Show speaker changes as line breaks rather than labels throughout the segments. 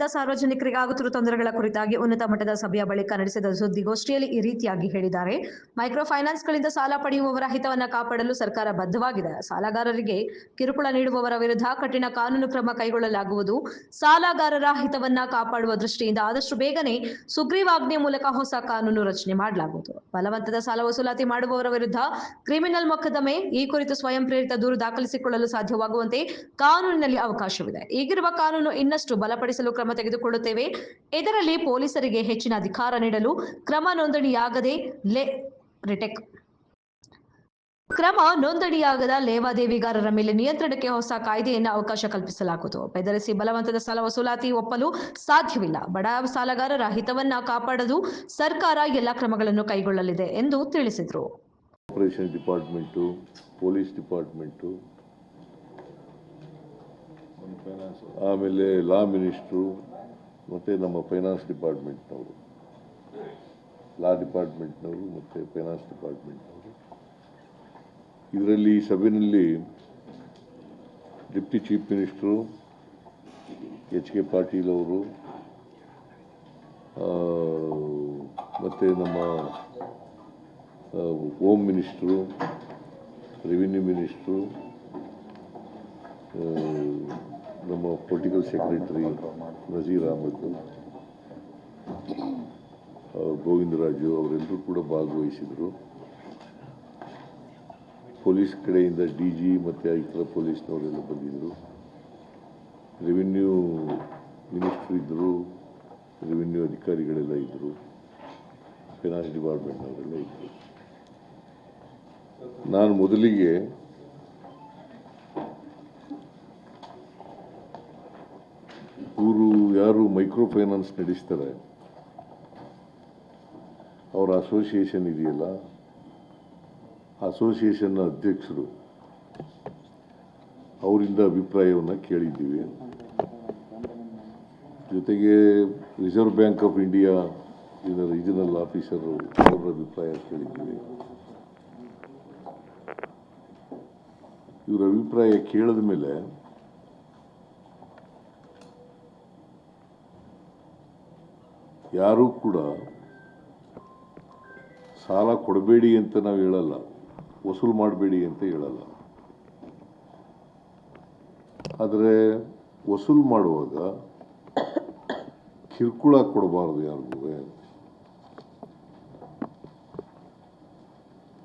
ಫೈನಾನ್ಸ್ಗಳಿಂದ ಸಾರ್ವಜನಿಕರಿಗೆ ಆಗುತ್ತಿರುವ ತೊಂದರೆಗಳ ಕುರಿತಾಗಿ ಉನ್ನತ ಮಟ್ಟದ ಸಭೆಯ ಬಳಿಕ ನಡೆಸಿದ ಸುದ್ದಿಗೋಷ್ಠಿಯಲ್ಲಿ ಈ ರೀತಿಯಾಗಿ ಹೇಳಿದ್ದಾರೆ. ಮೈಕ್ರೋ ಫೈನಾನ್ಸ್ಗಳಿಂದ ಸಾಲ ಪಡೆಯುವವರ ಹಿತವನ್ನು ಕಾಪಾಡಲು ಸರ್ಕಾರ ಬದ್ಧವಾಗಿದೆ. ಸಾಲಗಾರರಿಗೆ ಕಿರುಕುಳ ನೀಡುವವರ ವಿರುದ್ಧ ಕಠಿಣ ಕಾನೂನು ಕ್ರಮ ಕೈಗೊಳ್ಳಲಾಗುವುದು. ಸಾಲಗಾರರ ಹಿತವನ್ನ ಕಾಪಾಡುವ ದೃಷ್ಟಿಯಿಂದ ಆದಷ್ಟು ಬೇಗನೆ ಸುಗ್ರೀವಾಜ್ಞೆ ಮೂಲಕ ಹೊಸ ಕಾನೂನು ರಚನೆ ಮಾಡಲಾಗುವುದು. ಬಲವಂತದ ಸಾಲ ವಸೂಲಾತಿ ಮಾಡುವವರ ವಿರುದ್ಧ ಕ್ರಿಮಿನಲ್ ಮೊಕದ್ದಮೆ, ಈ ಕುರಿತು ಸ್ವಯಂ ಪ್ರೇರಿತ ದೂರು ದಾಖಲಿಸಿಕೊಳ್ಳಲು ಸಾಧ್ಯವಾಗುವಂತೆ ಕಾನೂನಿನಲ್ಲಿ ಅವಕಾಶವಿದೆ. ಈಗಿರುವ ಕಾನೂನು ಇನ್ನಷ್ಟು ಬಲಪಡಿಸಲು ಕ್ರಮ ತೆಗೆದುಕೊಳ್ಳುತ್ತೇವೆ. ಇದರಲ್ಲಿ ಪೊಲೀಸರಿಗೆ ಹೆಚ್ಚಿನ ಅಧಿಕಾರ ನೀಡಲು ನೋಂದಣಿಯಾಗದ ಲೇವಾದೇವಿಗಾರರ ಮೇಲೆ ನಿಯಂತ್ರಣಕ್ಕೆ ಹೊಸ ಕಾಯ್ದೆಯನ್ನು ಅವಕಾಶ ಕಲ್ಪಿಸಲಾಗುವುದು. ಬೆದರಿಸಿ ಬಲವಂತದ ಸಾಲ ವಸೂಲಾತಿ ಒಪ್ಪಲು ಸಾಧ್ಯವಿಲ್ಲ. ಬಡ ಸಾಲಗಾರರ ಹಿತವನ್ನ ಕಾಪಾಡಲು ಸರ್ಕಾರ ಎಲ್ಲ ಕ್ರಮಗಳನ್ನು ಕೈಗೊಳ್ಳಲಿದೆ ಎಂದು ತಿಳಿಸಿದರು.
ಆಪರೇಷನ್ ಡಿಪಾರ್ಟ್ಮೆಂಟು, ಪೊಲೀಸ್ ಡಿಪಾರ್ಟ್ಮೆಂಟು, ಆಮೇಲೆ ಲಾ ಮಿನಿಸ್ಟ್ರು ಮತ್ತು ನಮ್ಮ ಫೈನಾನ್ಸ್ ಡಿಪಾರ್ಟ್ಮೆಂಟ್ನವರು, ಲಾ ಡಿಪಾರ್ಟ್ಮೆಂಟ್ನವರು ಮತ್ತು ಫೈನಾನ್ಸ್ ಡಿಪಾರ್ಟ್ಮೆಂಟ್ನವರು, ಇದರಲ್ಲಿ ಸಭೆಯಲ್ಲಿ deputy chief minister HK. Patil ಅವರು ಮತ್ತು ನಮ್ಮ ಹೋಮ್ ಮಿನಿಸ್ಟ್ರು, ರೆವಿನ್ಯೂ ಮಿನಿಸ್ಟ್ರು, ನಮ್ಮ ಪೊಲಿಟಿಕಲ್ ಸೆಕ್ರೆಟರಿ ನಜೀರ್ ಅಹಮದ್, ಗೋವಿಂದರಾಜು ಅವರೆಲ್ಲರೂ ಕೂಡ ಭಾಗವಹಿಸಿದರು. ಪೊಲೀಸ್ ಕಡೆಯಿಂದ DG ಮತ್ತು ಇತರ ಪೊಲೀಸ್ನವರೆಲ್ಲ ಬಂದಿದ್ದರು. ರೆವಿನ್ಯೂ ಮಿನಿಸ್ಟ್ರು ಇದ್ದರು, ರೆವಿನ್ಯೂ ಅಧಿಕಾರಿಗಳೆಲ್ಲ ಇದ್ದರು, ಫೈನಾನ್ಸ್ ಡಿಪಾರ್ಟ್ಮೆಂಟ್ನವರೆಲ್ಲ ಇದ್ದರು. ನಾನು ಮೊದಲಿಗೆ ಇವರು ಯಾರು ಮೈಕ್ರೋ ಫೈನಾನ್ಸ್ ನಡೆಸ್ತಾರೆ ಅವರ ಅಸೋಸಿಯೇಷನ್ ಇದೆಯಲ್ಲ, ಅಸೋಸಿಯೇಷನ್ನ ಅಧ್ಯಕ್ಷರು ಅವರಿಂದ ಅಭಿಪ್ರಾಯವನ್ನು ಕೇಳಿದ್ದೀವಿ. ಜೊತೆಗೆ reserve bank of India regional officer ಅವರ ಅಭಿಪ್ರಾಯ ಕೇಳಿದ್ದೀವಿ. ಇವರ ಅಭಿಪ್ರಾಯ ಕೇಳಿದ ಮೇಲೆ ಯಾರೂ ಕೂಡ ಸಾಲ ಕೊಡಬೇಡಿ ಅಂತ ನಾವು ಹೇಳಲ್ಲ, ವಸೂಲು ಮಾಡಬೇಡಿ ಅಂತ ಹೇಳಲ್ಲ. ಆದರೆ ವಸೂಲು ಮಾಡುವಾಗ ಕಿರುಕುಳ ಕೊಡಬಾರ್ದು, ಯಾರಿಗೂ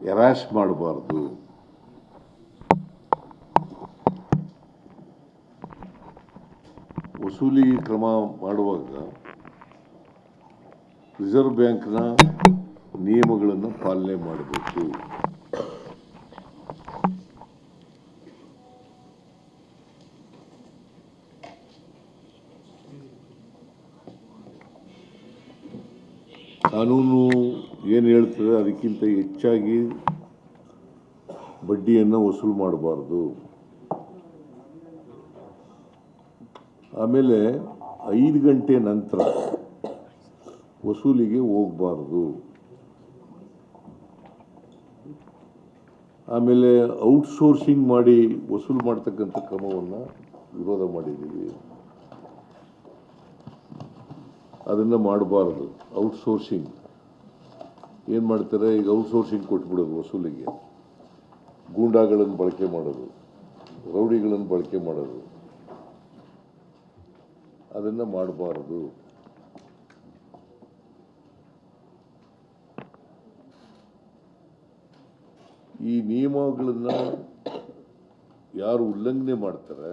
ಹ್ಯಾರಾಸ್ ಮಾಡಬಾರ್ದು. ವಸೂಲಿ ಕ್ರಮ ಮಾಡುವಾಗ ರಿಸರ್ವ್ ಬ್ಯಾಂಕ್ನ ನಿಯಮಗಳನ್ನು ಪಾಲನೆ ಮಾಡಬೇಕು. ಕಾನೂನು ಏನು ಹೇಳ್ತದೆ ಅದಕ್ಕಿಂತ ಹೆಚ್ಚಾಗಿ ಬಡ್ಡಿಯನ್ನು ವಸೂಲು ಮಾಡಬಾರ್ದು. ಆಮೇಲೆ 5 ಗಂಟೆ ನಂತರ ವಸೂಲಿಗೆ ಹೋಗಬಾರ್ದು. ಆಮೇಲೆ ಔಟ್ಸೋರ್ಸಿಂಗ್ ಮಾಡಿ ವಸೂಲು ಮಾಡ್ತಕ್ಕಂಥ ಕ್ರಮವನ್ನು ವಿರೋಧ ಮಾಡಿದ್ದೀವಿ. ಅದನ್ನು ಮಾಡಬಾರ್ದು. ಔಟ್ಸೋರ್ಸಿಂಗ್ ಏನು ಮಾಡ್ತಾರೆ, ಈಗ ಔಟ್ಸೋರ್ಸಿಂಗ್ ಕೊಟ್ಬಿಡೋದು ವಸೂಲಿಗೆ, ಗೂಂಡಾಗಳನ್ನು ಬಳಕೆ ಮಾಡೋದು, ರೌಡಿಗಳನ್ನು ಬಳಕೆ ಮಾಡೋದು, ಅದನ್ನು ಮಾಡಬಾರ್ದು. ಈ ನಿಯಮಗಳನ್ನು ಯಾರು ಉಲ್ಲಂಘನೆ ಮಾಡ್ತಾರೆ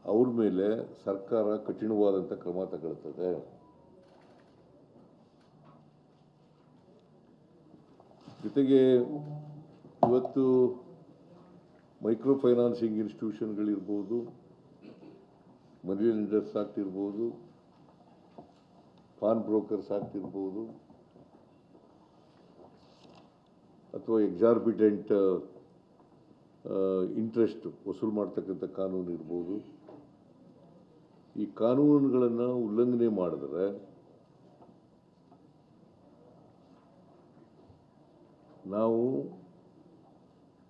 ಅವ್ರ ಮೇಲೆ ಸರ್ಕಾರ ಕಠಿಣವಾದಂಥ ಕ್ರಮ ತಗೊಳ್ತದೆ. ಜೊತೆಗೆ ಇವತ್ತು ಮೈಕ್ರೋ ಫೈನಾನ್ಸಿಂಗ್ ಇನ್ಸ್ಟಿಟ್ಯೂಷನ್ಗಳಿರ್ಬೋದು, ಮನಿ ಲೆಂಡರ್ಸ್ ಆಕ್ಟ್ ಇರ್ಬೋದು, ಪಾನ್ ಬ್ರೋಕರ್ಸ್ ಆಕ್ಟ್ ಇರ್ಬೋದು, ಅಥವಾ ಎಕ್ಸಾರ್ಬಿಟೆಂಟ್ ಇಂಟ್ರೆಸ್ಟ್ ವಸೂಲು ಮಾಡ್ತಕ್ಕಂಥ ಕಾನೂನು ಇರ್ಬೋದು. ಈ ಕಾನೂನುಗಳನ್ನು ಉಲ್ಲಂಘನೆ ಮಾಡಿದ್ರೆ ನಾವು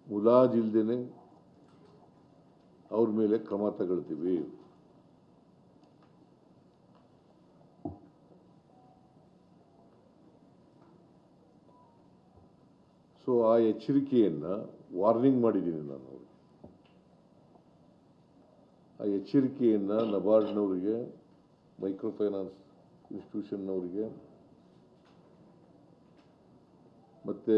ಮುಲಾಜಿಲ್ದೇನೆ ಅವ್ರ ಮೇಲೆ ಕ್ರಮ ತಗೊಳ್ತೀವಿ. ಸೊ ಆ ಎಚ್ಚರಿಕೆಯನ್ನು ವಾರ್ನಿಂಗ್ ಮಾಡಿದ್ದೀನಿ ನಾನು ಅವ್ರಿಗೆ. ಆ ಎಚ್ಚರಿಕೆಯನ್ನು ನಬಾರ್ಡ್ನವರಿಗೆ, ಮೈಕ್ರೋ ಫೈನಾನ್ಸ್ ಇನ್ಸ್ಟಿಟ್ಯೂಷನ್ನವರಿಗೆ ಮತ್ತು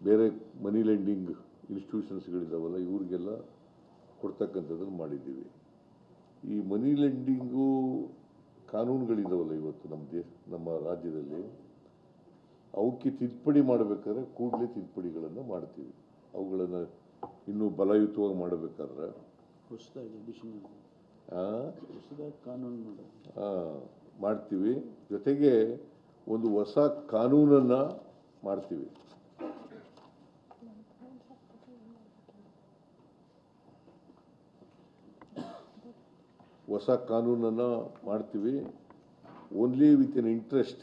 ಬೇರೆ ಮನಿ ಲೆಂಡಿಂಗ್ ಇನ್ಸ್ಟಿಟ್ಯೂಷನ್ಸ್ಗಳಿದ್ದಾವಲ್ಲ ಇವ್ರಿಗೆಲ್ಲ ಕೊಡ್ತಕ್ಕಂಥದ್ದನ್ನು ಮಾಡಿದ್ದೀವಿ. ಈ ಮನಿ ಲೆಂಡಿಂಗು ಕಾನೂನುಗಳಿದ್ದಾವಲ್ಲ ಇವತ್ತು ನಮ್ಮ ರಾಜ್ಯದಲ್ಲಿ, ಅವಕ್ಕೆ ತಿದ್ದುಪಡಿ ಮಾಡಬೇಕಾದ್ರೆ ಕೂಡಲೇ ತಿದ್ದುಪಡಿಗಳನ್ನು ಮಾಡ್ತೀವಿ. ಅವುಗಳನ್ನು ಇನ್ನೂ ಬಲಯುತವಾಗಿ ಮಾಡಬೇಕಾದ್ರೆ
ಕಾನೂನು
ಮಾಡ್ತೀವಿ. ಜೊತೆಗೆ ಒಂದು ಹೊಸ ಕಾನೂನನ್ನು ಮಾಡ್ತೀವಿ. ಹೊಸ ಕಾನೂನನ್ನು ಮಾಡ್ತೀವಿ. Only with an interest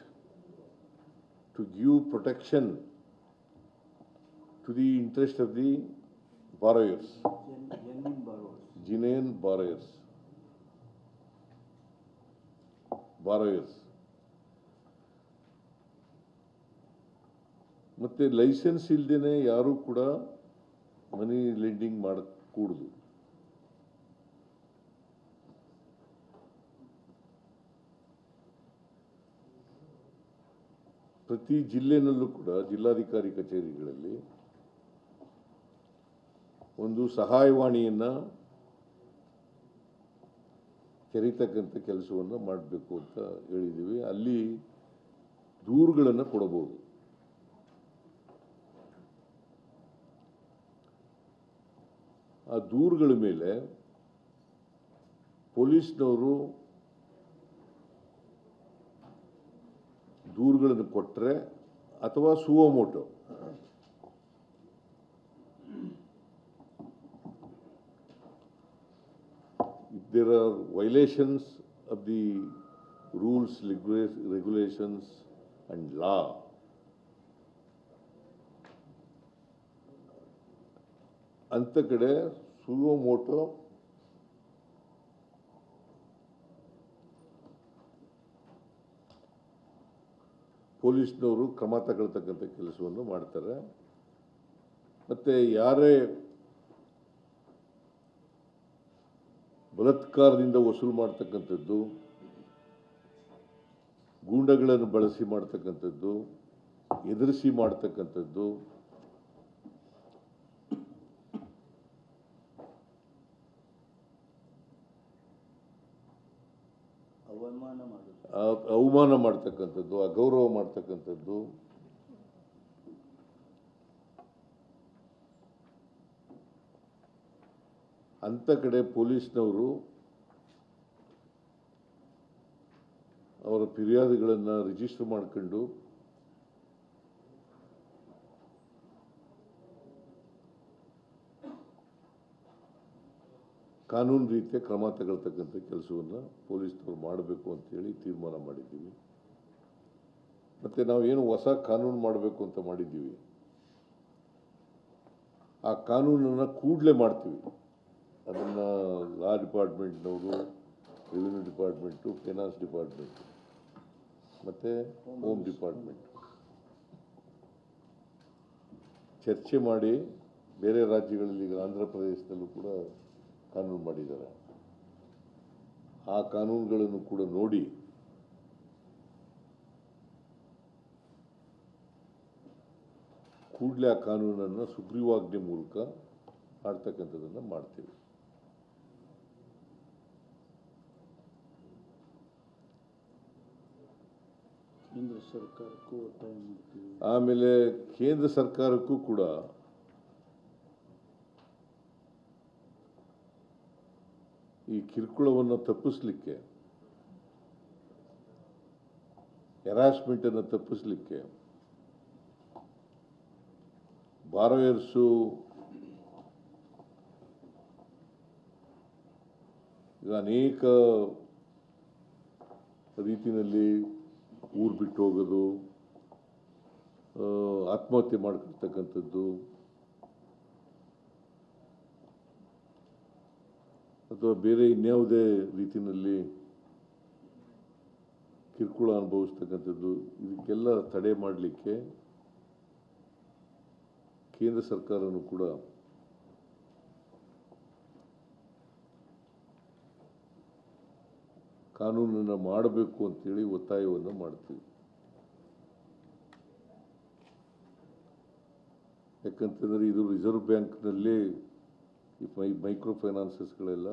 to give protection to the interest of the borrowers, genuine borrowers. ಮತ್ತು ಲೈಸೆನ್ಸ್ ಇಲ್ಲದೇನೆ ಯಾರೂ ಕೂಡ ಮನಿ ಲೆಂಡಿಂಗ್ ಮಾಡಕೂಡದು. ಪ್ರತಿ ಜಿಲ್ಲೆನಲ್ಲೂ ಕೂಡ ಜಿಲ್ಲಾಧಿಕಾರಿ ಕಚೇರಿಗಳಲ್ಲಿ ಒಂದು ಸಹಾಯವಾಣಿಯನ್ನು ತೆರೀತಕ್ಕಂಥ ಕೆಲಸವನ್ನು ಮಾಡಬೇಕು ಅಂತ ಹೇಳಿದ್ದೀವಿ. ಅಲ್ಲಿ ದೂರುಗಳನ್ನು ಕೊಡಬಹುದು. ಆ ದೂರುಗಳ ಮೇಲೆ ಪೊಲೀಸ್ನವರು ದೂರುಗಳನ್ನು ಕೊಟ್ಟರೆ ಅಥವಾ suo motu if there are violations of the rules, regulations and law, ಅಂತ ಕಡೆ ಸುವೋಮೋಟೋ ಪೊಲೀಸ್ನವರು ಕ್ರಮ ತಗೊಳ್ತಕ್ಕಂಥ ಕೆಲಸವನ್ನು ಮಾಡ್ತಾರೆ. ಮತ್ತು ಯಾರೇ ಬಲಾತ್ಕಾರದಿಂದ ವಸೂಲು ಮಾಡ್ತಕ್ಕಂಥದ್ದು, ಗೂಂಡಗಳನ್ನು ಬಳಸಿ ಮಾಡ್ತಕ್ಕಂಥದ್ದು, ಎದುರಿಸಿ ಮಾಡ್ತಕ್ಕಂಥದ್ದು, ಅವಮಾನ ಮಾಡ್ತಕ್ಕಂಥದ್ದು, ಅಗೌರವ ಮಾಡ್ತಕ್ಕಂಥದ್ದು, ಅಂಥ ಕಡೆ ಪೊಲೀಸ್ನವರು ಅವರ ಫಿರ್ಯಾದುಗಳನ್ನು ರಿಜಿಸ್ಟರ್ ಮಾಡ್ಕೊಂಡು ಕಾನೂನು ರೀತಿಯ ಕ್ರಮ ತಗೊಳ್ತಕ್ಕಂಥ ಕೆಲಸವನ್ನು ಪೊಲೀಸ್ನವರು ಮಾಡಬೇಕು ಅಂತೇಳಿ ತೀರ್ಮಾನ ಮಾಡಿದ್ದೀವಿ. ಮತ್ತು ನಾವೇನು ಹೊಸ ಕಾನೂನು ಮಾಡಬೇಕು ಅಂತ ಮಾಡಿದ್ದೀವಿ, ಆ ಕಾನೂನನ್ನು ಕೂಡಲೇ ಮಾಡ್ತೀವಿ. ಅದನ್ನು ಲಾ ಡಿಪಾರ್ಟ್ಮೆಂಟ್ನವರು, ರೆವಿನ್ಯೂ ಡಿಪಾರ್ಟ್ಮೆಂಟು, ಫೈನಾನ್ಸ್ ಡಿಪಾರ್ಟ್ಮೆಂಟು ಮತ್ತು ಹೋಮ್ ಡಿಪಾರ್ಟ್ಮೆಂಟ್ ಚರ್ಚೆ ಮಾಡಿ, ಬೇರೆ ರಾಜ್ಯಗಳಲ್ಲಿ ಈಗ ಆಂಧ್ರ ಪ್ರದೇಶದಲ್ಲೂ ಕೂಡ ಕಾನೂನು ಮಾಡಿದ್ದಾರೆ. ಆ ಕಾನೂನುಗಳನ್ನು ಕೂಡ ನೋಡಿ ಕೂಡಲೇ ಆ ಕಾನೂನನ್ನು ಸುಗ್ರೀವಾಜ್ಞೆ ಮೂಲಕ ಮಾಡ್ತಕ್ಕಂಥದ್ದನ್ನು ಮಾಡ್ತೀವಿ.
ಕೇಂದ್ರ ಸರ್ಕಾರಕ್ಕೂ ಒತ್ತಾಯ ಮಾಡ್ತೀವಿ.
ಆಮೇಲೆ ಕೇಂದ್ರ ಸರ್ಕಾರಕ್ಕೂ ಕೂಡ ಈ ಕಿರುಕುಳವನ್ನು ತಪ್ಪಿಸಲಿಕ್ಕೆ, ಹೆರಾಸ್ಮೆಂಟನ್ನು ತಪ್ಪಿಸಲಿಕ್ಕೆ ಬಾರೋಯರ್ಸು ಈಗ ಅನೇಕ ರೀತಿಯಲ್ಲಿ ಊರು ಬಿಟ್ಟು ಹೋಗೋದು, ಆತ್ಮಹತ್ಯೆ ಮಾಡ್ಕೊಳ್ತಕ್ಕಂಥದ್ದು, ಅಥವಾ ಬೇರೆ ಇನ್ಯಾವುದೇ ರೀತಿಯಲ್ಲಿ ಕಿರುಕುಳ ಅನುಭವಿಸ್ತಕ್ಕಂಥದ್ದು, ಇದಕ್ಕೆಲ್ಲ ತಡೆ ಮಾಡಲಿಕ್ಕೆ ಕೇಂದ್ರ ಸರ್ಕಾರನೂ ಕೂಡ ಕಾನೂನನ್ನು ಮಾಡಬೇಕು ಅಂತೇಳಿ ಒತ್ತಾಯವನ್ನು ಮಾಡ್ತೀವಿ. ಯಾಕಂತಂದರೆ ಇದು ರಿಸರ್ವ್ ಬ್ಯಾಂಕ್ನಲ್ಲೇ ಈ ಮೈಕ್ರೋ ಫೈನಾನ್ಸಸ್ಗಳೆಲ್ಲ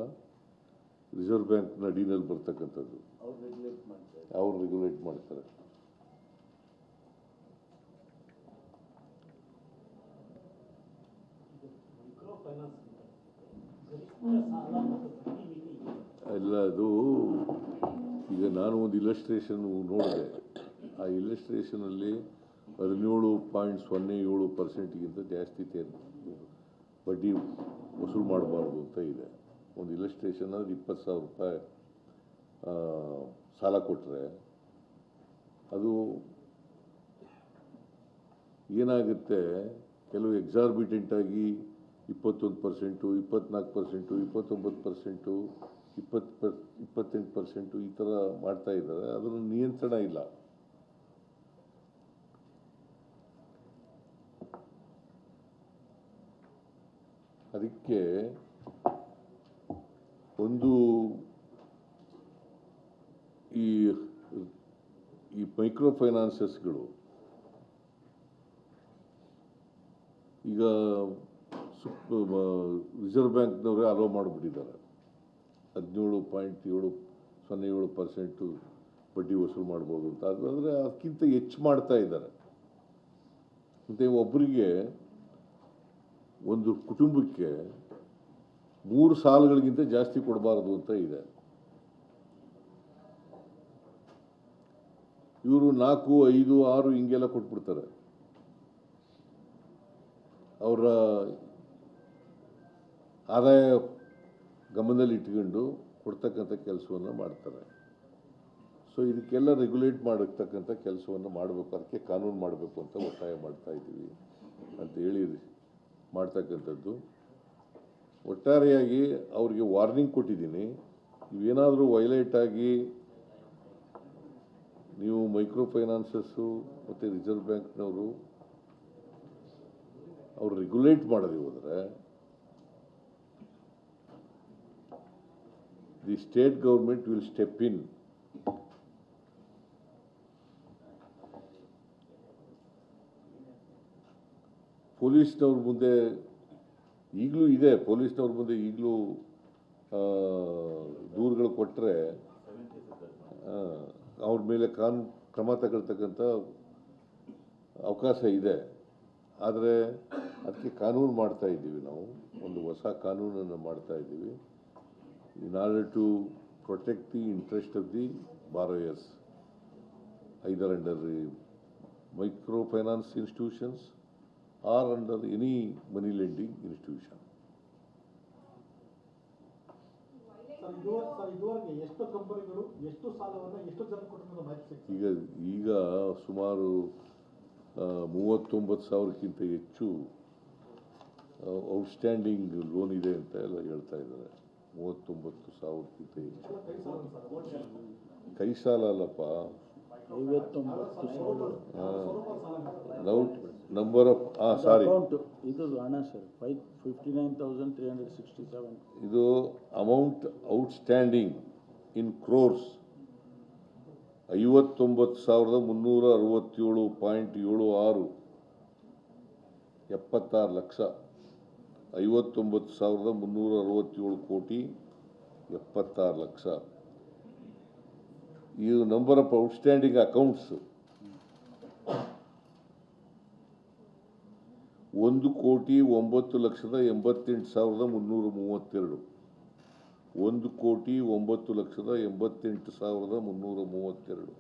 ರಿಸರ್ವ್ ಬ್ಯಾಂಕ್ನ ಅಡಿನಲ್ಲಿ ಬರ್ತಕ್ಕಂಥದ್ದು. ಅವ್ರು ರೆಗ್ಯುಲೇಟ್ ಮಾಡ್ತಾರೆ. ಅಲ್ಲ, ಅದು ಈಗ ನಾನು ಒಂದು ಇಲಸ್ಟ್ರೇಷನ್ ನೋಡಿದೆ. ಆ ಇಲಸ್ಟ್ರೇಷನಲ್ಲಿ 17.07%ಗಿಂತ ಜಾಸ್ತಿ ಬಡ್ಡಿ ವಸೂಲು ಮಾಡಬಾರ್ದು ಅಂತ ಇದೆ. ಒಂದು ಇಲಸ್ಟ್ರೇಷನ್ ಅಂದರೆ 20,000 ರೂಪಾಯಿ ಸಾಲ ಕೊಟ್ಟರೆ ಅದು ಏನಾಗುತ್ತೆ, ಕೆಲವು ಎಕ್ಸಾರ್ಬಿಟೆಂಟಾಗಿ 21%, 24%, 29%, 28% ಈ ಥರ ಮಾಡ್ತಾ ಇದ್ದಾರೆ. ಅದರ ನಿಯಂತ್ರಣ ಇಲ್ಲ. ಅದಕ್ಕೆ ಒಂದು ಈ ಮೈಕ್ರೋ ಫೈನಾನ್ಸಸ್ಗಳು ಈಗ ರಿಸರ್ವ್ ಬ್ಯಾಂಕ್ನವರೇ ಅಲೋ ಮಾಡಿಬಿಟ್ಟಿದ್ದಾರೆ. 17.07% ಬಡ್ಡಿ ವಸೂಲು ಮಾಡ್ಬೋದು ಅಂತ. ಆದರೆ ಅದಕ್ಕಿಂತ ಹೆಚ್ಚು ಮಾಡ್ತಾ ಇದ್ದಾರೆ. ಮತ್ತು ಒಬ್ಬರಿಗೆ, ಒಂದು ಕುಟುಂಬಕ್ಕೆ 3 ಸಾಲಗಳಿಗಿಂತ ಜಾಸ್ತಿ ಕೊಡಬಾರ್ದು ಅಂತ ಇದೆ. ಇವರು 4, 5, 6 ಹಿಂಗೆಲ್ಲ ಕೊಟ್ಬಿಡ್ತಾರೆ. ಅವರ ಆದಾಯ ಗಮನದಲ್ಲಿ ಇಟ್ಕೊಂಡು ಕೊಡ್ತಕ್ಕಂಥ ಕೆಲಸವನ್ನು ಮಾಡ್ತಾರೆ. ಸೊ ಇದಕ್ಕೆಲ್ಲ ರೆಗ್ಯುಲೇಟ್ ಮಾಡತಕ್ಕಂಥ ಕೆಲಸವನ್ನು ಮಾಡಬೇಕು. ಅದಕ್ಕೆ ಕಾನೂನು ಮಾಡಬೇಕು ಅಂತ ಒತ್ತಾಯ ಮಾಡ್ತಾ ಇದ್ದೀವಿ ಅಂತ ಹೇಳಿ ಮಾಡ್ತಕ್ಕಂಥದ್ದು. ಒಟ್ಟಾರೆಯಾಗಿ ಅವರಿಗೆ ವಾರ್ನಿಂಗ್ ಕೊಟ್ಟಿದ್ದೀನಿ. ಇವೇನಾದರೂ ವೈಲೇಟ್ ಆಗಿ ನೀವು ಮೈಕ್ರೋ ಫೈನಾನ್ಸಸ್ಸು ಮತ್ತು ರಿಸರ್ವ್ ಬ್ಯಾಂಕ್ನವರು ಅವರು ರೆಗ್ಯುಲೇಟ್ ಮಾಡದೆ ಹೋದರೆ the state government will step in. ಪೊಲೀಸ್ನವ್ರ ಮುಂದೆ ಈಗಲೂ ಇದೆ, ಪೊಲೀಸ್ನವ್ರ ಮುಂದೆ ಈಗಲೂ ದೂರುಗಳು ಕೊಟ್ಟರೆ ಅವ್ರ ಮೇಲೆ ಕ್ರಮ ತಗೊಳ್ತಕ್ಕಂಥ ಅವಕಾಶ ಇದೆ. ಆದರೆ ಅದಕ್ಕೆ ಕಾನೂನು ಮಾಡ್ತಾ ಇದ್ದೀವಿ. ನಾವು ಒಂದು ಹೊಸ ಕಾನೂನನ್ನು ಮಾಡ್ತಾ ಇದ್ದೀವಿ. in order to protect the interest of the borrowers, either under the microfinance institutions or under any money lending institution.
ಎಷ್ಟು ಕಂಪನಿಗಳು ಎಷ್ಟು ಸಾಲವನ್ನು ಎಷ್ಟು ಜನ ಕೊಟ್ಟಿರೋ ಮಾಹಿತಿ
ಈಗ ಸುಮಾರು 39,000ಕ್ಕಿಂತ ಹೆಚ್ಚು ಔಟ್ಸ್ಟ್ಯಾಂಡಿಂಗ್ ಲೋನ್ ಇದೆ ಅಂತ ಎಲ್ಲ ಹೇಳ್ತಾ ಇದ್ದಾರೆ. 39,000ಕ್ಕಿಂತ ಹೆಚ್ಚು ಕೈ ಸಾಲ ಅಲ್ಲಪ್ಪ,
59,000
ನಂಬರ್ ಆಫ್ ಸಾರಿ,
ಇದು ಹಣ ಸರ್ 59,367.
ಇದು ಅಮೌಂಟ್ ಔಟ್ಸ್ಟ್ಯಾಂಡಿಂಗ್ ಇನ್ ಕ್ರೋರ್ಸ್ 59,367.76, 76 ಲಕ್ಷ. 59,367 ಕೋಟಿ 76 ಲಕ್ಷ. ಇದು number of outstanding accounts 1,09,88,332. 1,09,88,332.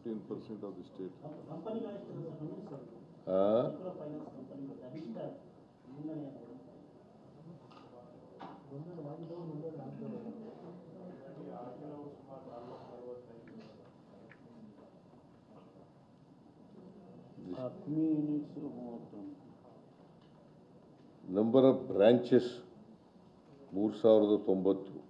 15% of the state. Number of branches 3,090.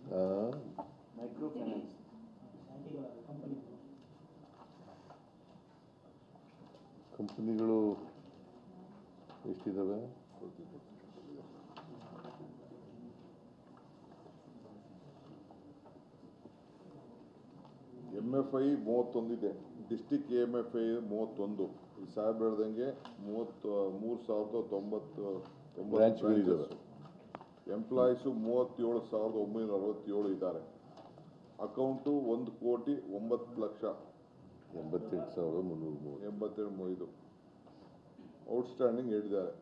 Micro finance
ಕಂಪನಿಗಳು ಎಷ್ಟಿದ್ದಾವೆ?
MFI 31 ಇದೆ. District AMFI 31. ಈ ಸಾಹೇಬ್ ಹೇಳ್ದಂಗೆ 33,090
ಬ್ರಾಂಚ್ಗಳಿದ್ದಾವೆ.
ಎಂಪ್ಲಾಯೀಸು 37,967 ಇದ್ದಾರೆ. ಅಕೌಂಟು 1,09,00,000
88,335
ಔಟ್ಸ್ಟ್ಯಾಂಡಿಂಗ್ ಹೇಳಿದ್ದಾರೆ.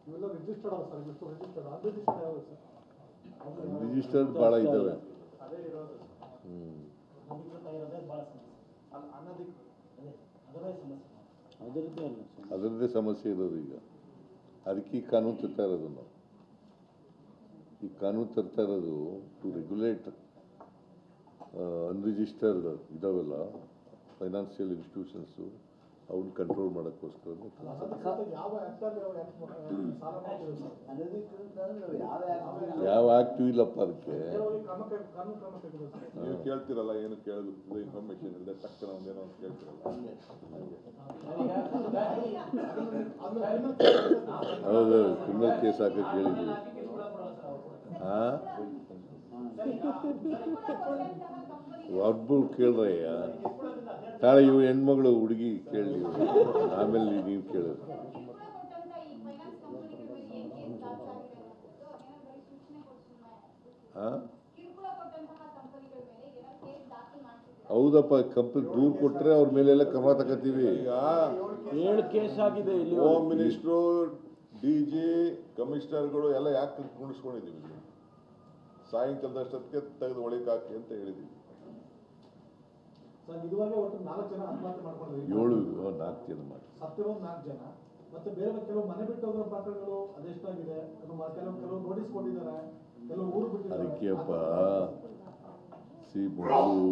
ಇವೆಲ್ಲ ರಿಜಿಸ್ಟರ್ಡ್ ಅಲ್ಲ ಸರ್, ಇಷ್ಟು ರಿಜಿಸ್ಟರ್ಡ್ ಅನ್ರಿಜಿಸ್ಟರ್ಡ್ ಯಾವುದು ಸರ್?
ರಿಜಿಸ್ಟರ್ಡ್ ಭಾಳ ಇದ್ದಾವೆ.
ಅದೇ ಇರೋದು
ಅಧಿಕೃತ ಇರೋದೇ ಭಾಳ ಸಮಸ್ಯೆ.
ಅನಧಿಕೃತ
ಅದರೇ ಸಮಸ್ಯೆ.
ಅದರದ್ದೇ ಅಲ್ಲ
ಅದರದ್ದೇ ಸಮಸ್ಯೆ ಇರೋದು. ಈಗ ಅದಕ್ಕೆ ಈ ಕಾನೂನು ತರ್ತಾ ಇರೋದು ನಾವು. ಈ ಕಾನೂನು ತರ್ತಾ ಇರೋದು ಟು ರೆಗ್ಯುಲೇಟ್ ಅನ್ರಿಜಿಸ್ಟರ್ಡ್ ಇದಾವೆಲ್ಲ ಫೈನಾನ್ಷಿಯಲ್ ಇನ್ಸ್ಟಿಟ್ಯೂಷನ್ಸು ಅವನ್ನ ಕಂಟ್ರೋಲ್ ಮಾಡೋಕ್ಕೋಸ್ಕರ.
ಅನಧಿಕೃತ ಯಾವ ಆ್ಯಕ್ಟಲ್ಲಿ ಅವ್ರು ಸಾಲ ಮಾಡ್ತಿದ್ರು ಸರ್?
ಯಾವ ಆ್ಯಕ್ಟಿವ್ ಇಲ್ಲಪ್ಪ ಅದಕ್ಕೆ.
ನೇರವಾಗಿ ಕಾನೂನು ಕ್ರಮ ತೆಗೆದು ಸರ್.
ನೀವು ಕೇಳ್ತಿರಲ್ಲ, ಏನು ಕೇಳೋದು ಇನ್ಫಾರ್ಮೇಶನ್ ಇಲ್ಲದೆ ತಕ್ಷಣ ಒಂದೇನೋ ಅಂತ ಕೇಳ್ತಿರಲ್ಲ.
ಹೌದು, ಕ್ರಿಮಿನಲ್ ಕೇಸ್ ಹಾಕಕ್ಕೆ ಹೇಳಿದ್ವಿ. ಹಾಂ, ಒಬ್ಬರು ಕೇಳ್ರಯ್ಯ. ತಾಳೆ ಇವು ಹೆಣ್ಮಗಳು ಹುಡುಗಿ ಕೇಳಿ, ಆಮೇಲೆ ನೀವು ಕೇಳೋದು. ಹಾಂ, ಹೌದಪ್ಪ. ಕಂಪ್ನಿ ದೂರು ಕೊಟ್ಟರೆ ಅವ್ರ ಮೇಲೆಲ್ಲ ಕ್ರಮ ತಗೋತೀವಿ.
ಈಗ
7 ಕೇಸ್ ಆಗಿದೆ ಇಲ್ಲಿ.
ಹೋಮ್ ಮಿನಿಸ್ಟ್ರು, DG, ಕಮಿಷನರ್ಗಳು ಎಲ್ಲ ಯಾಕೆ ಕುಣಿಸ್ಕೊಂಡಿದ್ದೀವಿ? ಸಾಯಂಕಾಲದಷ್ಟೊತ್ತಿಗೆ ತೆಗೆದು ಒಳಗೆ ಹಾಕಿ ಅಂತ ಹೇಳಿದ್ದೀವಿ.
ಸರ್ ಇದುವರೆಗೆ ಒಟ್ಟು 4 ಜನ ಆತ್ಮಹತ್ಯೆ ಮಾಡ್ಕೊಂಡಿದ್ದೀವಿ.
4 ಜನ ಮಾಡಿ
ಸತ್ತಿರೋದು 4 ಜನ. ಮತ್ತೆ ಬೇರೆ ಕೆಲವು ಮನೆ ಬಿಟ್ಟು ಹೋಗಿರೋ ಪ್ರಕರಣಗಳು ಅದೆಷ್ಟಾಗಿದೆ? ಕೆಲವು ನೋಟಿಸ್ ಕೊಟ್ಟಿದ್ದಾರೆ, ಕೆಲವು ಊರು ಬಿಟ್ಟಿದ್ದಾರೆ.
ಅದಕ್ಕೆಪ್ಪ ಮೊದಲು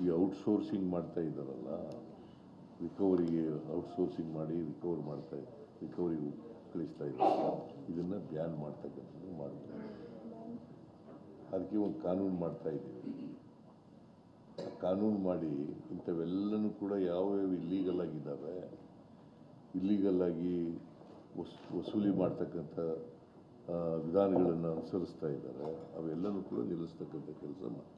ಈ ಔಟ್ಸೋರ್ಸಿಂಗ್ ಮಾಡ್ತಾ ಇದ್ದಾರಲ್ಲ, ರಿಕವರಿಗೆ ಔಟ್ಸೋರ್ಸಿಂಗ್ ಮಾಡಿ ರಿಕವರಿಗೆ ಕಳಿಸ್ತಾ ಇದ್ದಾರೆ. ಇದನ್ನು ಬ್ಯಾನ್ ಮಾಡ್ತಕ್ಕಂಥದ್ದು ಮಾಡ್ತಾರೆ. ಅದಕ್ಕೆ ಒಂದು ಕಾನೂನು ಮಾಡ್ತಾ ಇದ್ದೀವಿ. ಆ ಕಾನೂನು ಮಾಡಿ ಇಂಥವೆಲ್ಲನೂ ಕೂಡ ಯಾವ್ಯಾವ ಇಲ್ಲೀಗಲ್ ಆಗಿದ್ದಾವೆ, ಇಲ್ಲೀಗಲ್ ಆಗಿ ವಸೂಲಿ ಮಾಡ್ತಕ್ಕಂಥ ವಿಧಾನಗಳನ್ನು ಅನುಸರಿಸ್ತಾ ಇದ್ದಾರೆ, ಅವೆಲ್ಲನೂ ಕೂಡ ನಿಲ್ಲಿಸ್ತಕ್ಕಂಥ ಕೆಲಸ ಮಾಡಿ.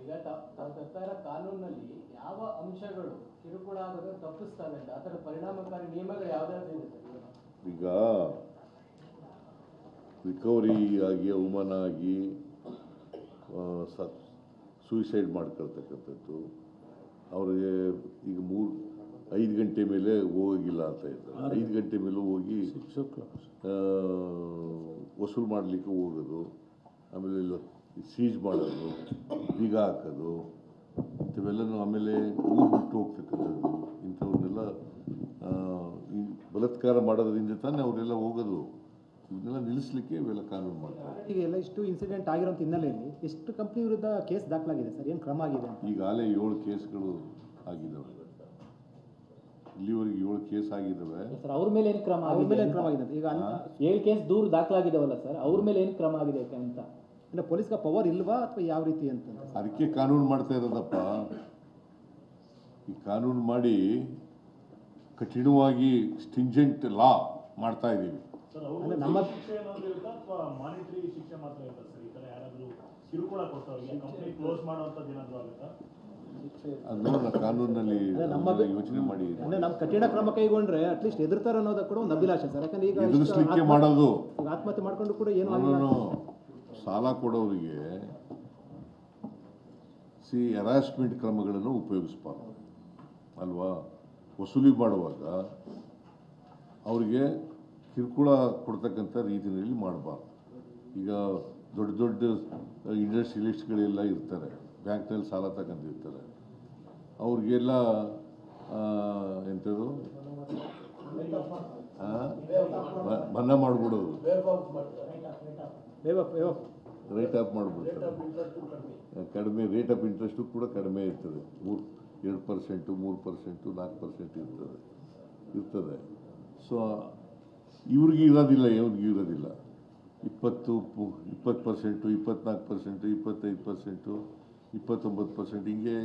ಈಗ ತಾವು ತರ್ತಾ ಇರೋ ಕಾನೂನಿನಲ್ಲಿ ಯಾವ ಅಂಶಗಳು ಕಿರುಕುಳ ಆಗೋದನ್ನು ತಪ್ಪಿಸ್ತವೆ ಅಂತ, ಆ ಥರ ಪರಿಣಾಮಕಾರಿ ನಿಯಮಗಳು ಯಾವ್ದಾದ್ರು ಇದೆ ಸರ್?
ಈಗ ರಿಕವರಿ ಆಗಿ ಅವಮಾನ ಆಗಿ ಸೂಯಿಸೈಡ್ ಮಾಡ್ಕೊಳ್ತಕ್ಕಂಥದ್ದು, ಅವರಿಗೆ ಈಗ 5 ಗಂಟೆ ಮೇಲೆ ಹೋಗಿಲ್ಲ ಅಂತ ಇದ್ದಾರೆ. 5 ಗಂಟೆ ಮೇಲೂ ಹೋಗಿ ವಸೂಲು ಮಾಡಲಿಕ್ಕೆ ಹೋಗೋದು, ಆಮೇಲೆ ಸೀಜ್ ಮಾಡೋದು, ಬೀಗ ಹಾಕೋದು, ಇಂಥವೆಲ್ಲನೂ, ಆಮೇಲೆ ಊರು ಬಿಟ್ಟು ಹೋಗ್ತಕ್ಕಂಥದ್ದು, ಇಂಥವನ್ನೆಲ್ಲ ಈ ಬಲಾತ್ಕಾರ ಮಾಡೋದ್ರಿಂದ ತಾನೇ ಅವರೆಲ್ಲ ಹೋಗೋದು. ಇವನ್ನೆಲ್ಲ ನಿಲ್ಲಿಸಲಿಕ್ಕೆ ಇವೆಲ್ಲ ಕಾನೂನು ಮಾಡ್ತಾರೆ.
ಈಗ ಎಲ್ಲ ಇಷ್ಟು ಇನ್ಸಿಡೆಂಟ್ ಆಗಿರೋಂಥ ಹಿನ್ನೆಲೆಯಲ್ಲಿ ಎಷ್ಟು ಕಂಪ್ನಿ ವಿರುದ್ಧ ಕೇಸ್ ದಾಖಲಾಗಿದೆ ಸರ್? ಏನು ಕ್ರಮ ಆಗಿದೆ?
ಈಗಾಗಲೇ 7 ಕೇಸ್ಗಳು ಆಗಿದ್ದಾವೆ. ಇಲ್ಲಿವರೆಗೆ 7 ಕೇಸ್ ಆಗಿದ್ದಾವೆ
ಸರ್. ಅವ್ರ ಮೇಲೆ ಏನು ಕ್ರಮ
ಅವ್ರ ಮೇಲೆ
ಆಗಿದೆ?
ಕ್ರಮ ಆಗಿದೆ ಈಗ
7 ಕೇಸ್ ದೂರು ದಾಖಲಾಗಿದ್ದಾವಲ್ಲ ಸರ್, ಅವ್ರ ಮೇಲೆ ಏನು ಕ್ರಮ ಆಗಿದೆ ಅಂತ?
ಅಂದರೆ ಪೊಲೀಸ್ಗೆ ಪವರ್ ಇಲ್ವಾ ಅಥವಾ ಯಾವ ರೀತಿ ಅಂತ?
ಅದಕ್ಕೆ ಕಾನೂನು ಮಾಡ್ತಾ ಇರೋದಪ್ಪ. ಈ ಕಾನೂನು ಮಾಡಿ ಕಠಿಣವಾಗಿ ಸ್ಟಿಂಜೆಂಟ್ ಲಾ ಮಾಡ್ತಾ ಇದ್ದೀವಿ.
ಅಂದರೆ ನಮ್ಮ
ಶಿಕ್ಷೆ ಅನ್ನೋದಿರುತ್ತಾ ಅಥವಾ ಮಾನಿಟರಿ ಶಿಕ್ಷೆ ಮಾತ್ರ ಇರುತ್ತಾ ಸರ್? ಈ ಥರ ಯಾರಾದರೂ ಕಿರುಕುಳ ಕೊಟ್ಟವರಿಗೆ ಕಂಪ್ನಿ ಕ್ಲೋಸ್ ಮಾಡುವಂಥದ್ದು ಏನಾದರೂ ಆಗುತ್ತಾ?
ಅದನ್ನ ಕಾನೂನಲ್ಲಿ ಯೋಚನೆ ಮಾಡಿ
ಅಂದರೆ ನಮ್ಮ ಕಠಿಣ ಕ್ರಮ ಕೈಗೊಂಡ್ರೆ ಅಟ್ಲೀಸ್ಟ್ ಎದುರ್ತಾರೆ ಅನ್ನೋದು ಕೂಡ ಒಂದು ಅಭಿಲಾಷೆ ಸರ್. ಯಾಕಂದ್ರೆ ಈಗ
ಎದುರಿಸಲಿಕ್ಕೆ ಮಾಡೋದು.
ಈಗ ಆತ್ಮಹತ್ಯೆ ಮಾಡ್ಕೊಂಡು ಕೂಡ ಏನು
ಸಾಲ ಕೊಡೋರಿಗೆ ಹರಾಸ್ಮೆಂಟ್ ಕ್ರಮಗಳನ್ನು ಉಪಯೋಗಿಸ್ಬಾರ್ದು ಅಲ್ವಾ? ವಸೂಲಿ ಮಾಡುವಾಗ ಅವರಿಗೆ ಕಿರುಕುಳ ಕೊಡ್ತಕ್ಕಂಥ ರೀತಿಯಲ್ಲಿ ಮಾಡಬಾರ್ದು. ಈಗ ದೊಡ್ಡ ದೊಡ್ಡ ಇಂಡಸ್ಟ್ರಿಯಲಿಸ್ಟ್ಗಳೆಲ್ಲ ಇರ್ತಾರೆ, ಬ್ಯಾಂಕ್ನಲ್ಲಿ ಸಾಲ ತಗೊಂಡಿರ್ತಾರೆ, ಅವ್ರಿಗೆಲ್ಲ ಎಂಥದ್ದು ಮನ್ನಾ ಮಾಡಿಬಿಡೋದು, ರೈಟ್ ಆಫ್ ಮಾಡಿಬಿಡ್ತಾರೆ. ಕಡಿಮೆ ರೇಟ್ ಆಫ್ ಇಂಟ್ರೆಸ್ಟು ಕೂಡ ಕಡಿಮೆ ಇರ್ತದೆ. 2%, 3%, 4% ಇರ್ತದೆ. ಸೊ ಇವ್ರಿಗೆ ಇರೋದಿಲ್ಲ. 20%, 24%, 25%, 29% ಹಿಂಗೆ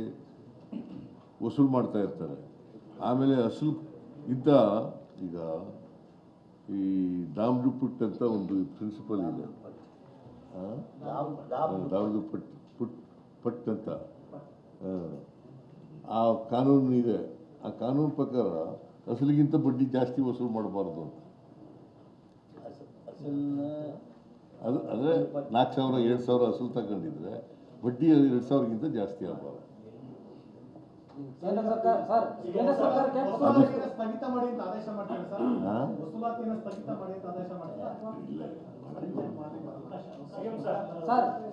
ವಸೂಲು ಮಾಡ್ತಾ ಇರ್ತಾರೆ. ಆಮೇಲೆ ಅಸಲು ಇದ್ದ ಈಗ ಈ ದಾಮ್ದು ಪುಟ್ ಅಂತ ಒಂದು ಪ್ರಿನ್ಸಿಪಲ್ ಇದೆ, ದಾಮ್ದು ಪಟ್ ಅಂತ ಆ ಕಾನೂನು ಇದೆ. ಆ ಕಾನೂನು ಪ್ರಕಾರ ಅಸಲಿಗಿಂತ ಬಡ್ಡಿ ಜಾಸ್ತಿ ವಸೂಲು ಮಾಡಬಾರ್ದು ಅಂತ. ಅದು ಅಂದರೆ 4,000 2,000 ಅಸಲು ತಗೊಂಡಿದ್ರೆ ಬಡ್ಡಿ 2,000ಗಿಂತ ಜಾಸ್ತಿ ಆಗಬಾರ್ದು.
ವಸೂಲಾತಿಯನ್ನು ಸ್ಥಗಿತ ಮಾಡಿ ಅಂತ ಆದೇಶ ಮಾಡ್ತಾರೆ ಸರ್. ವಸೂಲಾತಿಯನ್ನು ಸ್ಥಗಿತ ಮಾಡಿ ಅಂತ ಆದೇಶ ಮಾಡ್ತಾರೆ ಅಥವಾ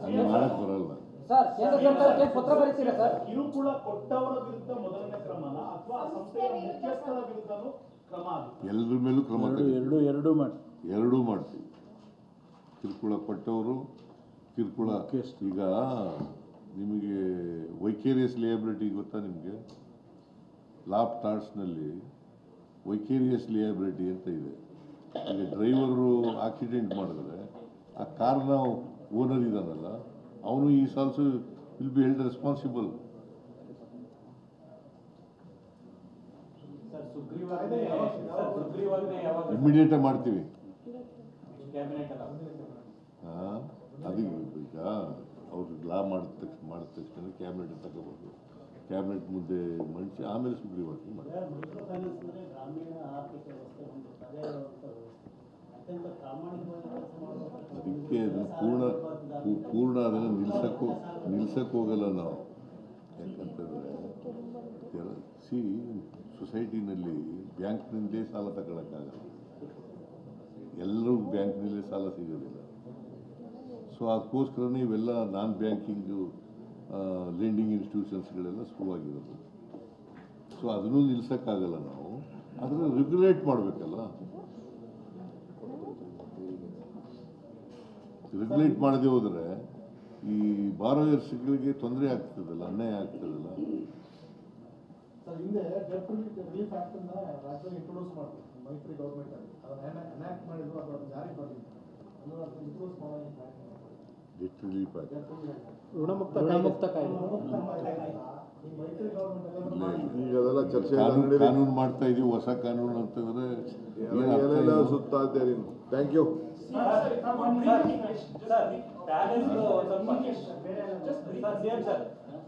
ಹಂಗೆ ಮಾಡಕ್ ಬರಲ್ಲ.
ಪತ್ರ ಬರೀತೀರಾ ಸರ್?
ಕಿರುಕುಳ ಕೊಟ್ಟವರ ವಿರುದ್ಧ ಮೊದಲನೇ ಕ್ರಮನ ಅಥವಾ ಸಂಸ್ಥೆಯ ಮುಖ್ಯಸ್ಥರ ವಿರುದ್ಧನೂ ಕ್ರಮ ಆಗುತ್ತೆ?
ಎಲ್ಲರ ಮೇಲೂ ಕ್ರಮ ತಗೊಳ್ತೀವಿ. ಎರಡೂ ಮಾಡ್ತೀವಿ. ಕಿರುಕುಳ ಕೊಟ್ಟವರು, ಕಿರುಕುಳ ಈಗ ನಿಮಗೆ ವೈಕೇರಿಯಸ್ ಲಿಯಬಿಲಿಟಿ ಗೊತ್ತಾ ನಿಮಗೆ? ಲಾ ಆಫ್ ಟಾರ್ಟ್ಸ್ನಲ್ಲಿ ವೈಕೇರಿಯಸ್ ಲಿಯಬಿಲಿಟಿ ಅಂತ ಇದೆ. ಈಗ ಡ್ರೈವರು ಆಕ್ಸಿಡೆಂಟ್ ಮಾಡಿದ್ರೆ ಆ ಕಾರ್ನ ಓನರ್ ಇದ್ದಾನಲ್ಲ, ಅವನು is also will be held responsible. ಇಮಿಡಿಯೇಟಾಗಿ ಮಾಡ್ತೀವಿ. ಅದು ಈಗ ಅವ್ರು ಲಾ ಮಾಡಿದ ತಕ್ಷಣ ಕ್ಯಾಬಿನೆಟ್ ತಗೋಬೋದು. ಕ್ಯಾಬಿನೆಟ್ ಮುಂದೆ ಮಂಡಿಸಿ ಆಮೇಲೆ ಸುಗ್ರೀವಾಜ್ಞೆ ಮಾಡ್ತಾರೆ. ಅದಕ್ಕೆ ಅದನ್ನು ಪೂರ್ಣ ಅದನ್ನು ನಿಲ್ಸಕ್ಕೆ ಹೋಗಲ್ಲ ನಾವು. ಯಾಕಂತಂದರೆ ಸೊಸೈಟಿನಲ್ಲಿ ಬ್ಯಾಂಕ್ನಿಂದಲೇ ಸಾಲ ತಗೊಳಕ್ಕಾಗಲ್ಲ. ಎಲ್ಲರೂ ಬ್ಯಾಂಕ್ನಲ್ಲೇ ಸಾಲ ಸಿಗೋದಿಲ್ಲ. ಸೊ ಅದಕ್ಕೋಸ್ಕರನೇ ಇವೆಲ್ಲ ನಾನ್ ಬ್ಯಾಂಕಿಂಗು ಲೆಂಡಿಂಗ್ ಇನ್ಸ್ಟಿಟ್ಯೂಷನ್ಸ್ಗಳೆಲ್ಲ ಶುರುವಾಗಿರೋದು. ಸೊ ಅದನ್ನು ನಿಲ್ಸೋಕ್ಕಾಗಲ್ಲ ನಾವು. ಅದನ್ನು ರೆಗ್ಯುಲೇಟ್ ಮಾಡಬೇಕಲ್ಲ. ರೆಗ್ಯುಲೇಟ್ ಮಾಡದೆ ಹೋದರೆ ಈ ಬಾರೋಯರ್ಸ್ಗಳಿಗೆ ತೊಂದರೆ ಆಗ್ತದಲ್ಲ, ಅನ್ಯಾಯ ಆಗ್ತದಲ್ಲ.
ಸರ್, ಹಿಂದೆ ಡೆಟ್ ರಿಲೀಫ್ ಆಕ್ಟ್ ಅನ್ನ ರಾಜ್ಯದಲ್ಲಿ ಇಂಟ್ರೊಡ್ಯೂಸ್ ಮಾಡಿದ್ರು ಮೈತ್ರಿ ಗೌರ್ಮೆಂಟ್ ಅಲ್ಲಿ. ಅದನ್ನ ಎನಾಕ್ಟ್ ಮಾಡಿದ್ರು, ಅದನ್ನ ಜಾರಿ ಮಾಡಿದ್ರು. ಇಂಟ್ರೊಡ್ಯೂಸ್ ಮಾಡೋ
ಡೆಟ್ ರಿಲೀಫ್ ಆಕ್ಟ್
ಋಣಮುಕ್ತ ಕಾಯ್ದೆ.
ಈ ಮೈತ್ರಿ ಗೌರ್ಮೆಂಟ್
ಈಗ ಅದೆಲ್ಲ ಚರ್ಚೆ
ಕಾನೂನು ಮಾಡ್ತಾ ಇದೀವಿ, ಹೊಸ ಕಾನೂನು ಅಂತಂದ್ರೆ
ಏನೆಲ್ಲ ಸುತ್ತಾ ಇದ್ದೀರಿ. Thank you.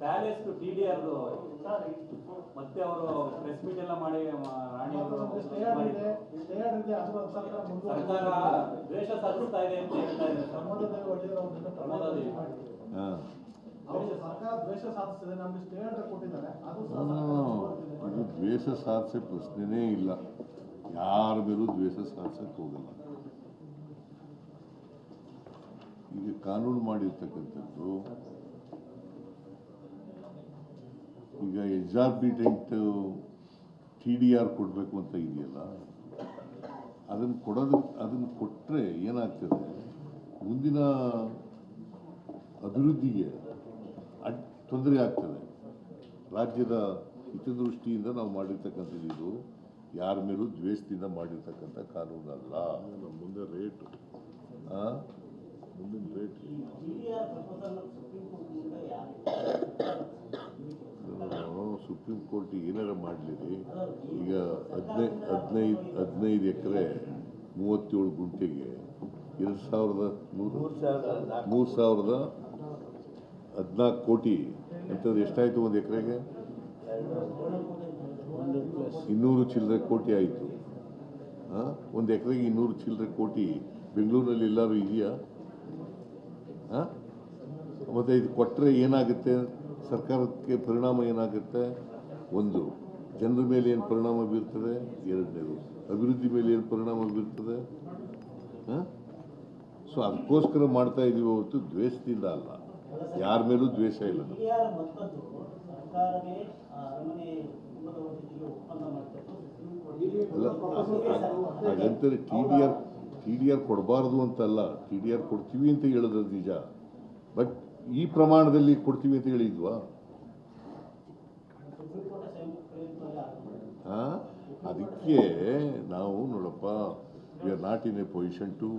Palace to TDR ಮತ್ತೆ ಅವರು ಪ್ರೆಸ್ ಮೀಟ್ ಎಲ್ಲ ಮಾಡಿ ರಾಣಿಯವರು ಸರ್ಕಾರ ದ್ವೇಷ ಸಾಧಿಸ್ತಾ ಇದೆ ಅಂತ ಹೇಳ್ತಾ ಇದ್ದಾರೆ.
ಸರ್ಕಾರ ದ್ವೇಷ ಸಾಧಿಸಿದೆ, ನಮ್ಗೆ ಸ್ಟೇ ಆರ್ಡರ್ ಕೊಟ್ಟಿದ್ದಾರೆ. ಅದು
ಇದು ದ್ವೇಷ ಸಾಧಿಸೋ ಪ್ರಶ್ನೆನೇ ಇಲ್ಲ. ಯಾರ ಮೇಲೂ ದ್ವೇಷ ಸಾಧಿಸಕ್ಕೆ ಹೋಗಲ್ಲ. ಈಗ ಕಾನೂನು ಮಾಡಿರ್ತಕ್ಕಂಥದ್ದು ಈಗ ಎಕ್ಸಾರ್ಬಿಟೆಂಟ್ TDR ಕೊಡಬೇಕು ಅಂತ ಇದೆಯಲ್ಲ, ಅದನ್ನು ಕೊಟ್ಟರೆ ಏನಾಗ್ತದೆ, ಮುಂದಿನ ಅಭಿವೃದ್ಧಿಗೆ ತೊಂದರೆ ಆಗ್ತದೆ. ರಾಜ್ಯದ ಹಿತದೃಷ್ಟಿಯಿಂದ ನಾವು ಮಾಡಿರ್ತಕ್ಕಂಥದ್ದು ಇದು. ಯಾರ ಮೇಲೂ ದ್ವೇಷದಿಂದ ಮಾಡಿರ್ತಕ್ಕಂಥ ಕಾನೂನಲ್ಲ.
ಮುಂದೆ ರೇಟ್ ಮುಂದಿನ ರೇಟ್
ಸುಪ್ರೀಂ ಕೋರ್ಟ್ ಏನಾರ ಮಾಡಲಿರಿ. ಈಗ 15 ಎಕರೆ 37 ಗುಂಟೆಗೆ 3,014 ಕೋಟಿ ಅಂತಂದ್ರೆ ಎಷ್ಟಾಯಿತು? ಒಂದು ಎಕರೆಗೆ 200 ಚಿಲ್ಲರೆ ಕೋಟಿ ಆಯಿತು. ಒಂದು ಎಕರೆಗೆ 200 ಚಿಲ್ಲರೆ ಕೋಟಿ ಬೆಂಗಳೂರಲ್ಲಿ ಎಲ್ಲರೂ ಇದೆಯಾ? ಮತ್ತು ಇದು ಕೊಟ್ಟರೆ ಏನಾಗುತ್ತೆ? ಸರ್ಕಾರಕ್ಕೆ ಪರಿಣಾಮ ಏನಾಗುತ್ತೆ? ಒಂದು, ಜನರ ಮೇಲೆ ಏನು ಪರಿಣಾಮ ಬೀರ್ತದೆ? ಎರಡನೇದು, ಅಭಿವೃದ್ಧಿ ಮೇಲೆ ಏನು ಪರಿಣಾಮ ಬೀರ್ತದೆ? ಸೊ ಅದಕ್ಕೋಸ್ಕರ ಮಾಡ್ತಾ ಇದ್ದೀವಿ ಹೊರತು ದ್ವೇಷದಿಂದ ಅಲ್ಲ. ಯಾರ ಮೇಲೂ ದ್ವೇಷ ಇಲ್ಲ. ಅಲ್ಲ, ಹಾಗಂತಾರೆ TDR ಕೊಡಬಾರ್ದು ಅಂತಲ್ಲ. TDR ಕೊಡ್ತೀವಿ ಅಂತ ಹೇಳಿದ್ರೆ ನಿಜ, ಬಟ್ ಈ ಪ್ರಮಾಣದಲ್ಲಿ ಕೊಡ್ತೀವಿ ಅಂತ ಹೇಳಿದ್ವಾ? ಅದಕ್ಕೆ ನಾವು ನೋಡಪ್ಪ, we are not in a position to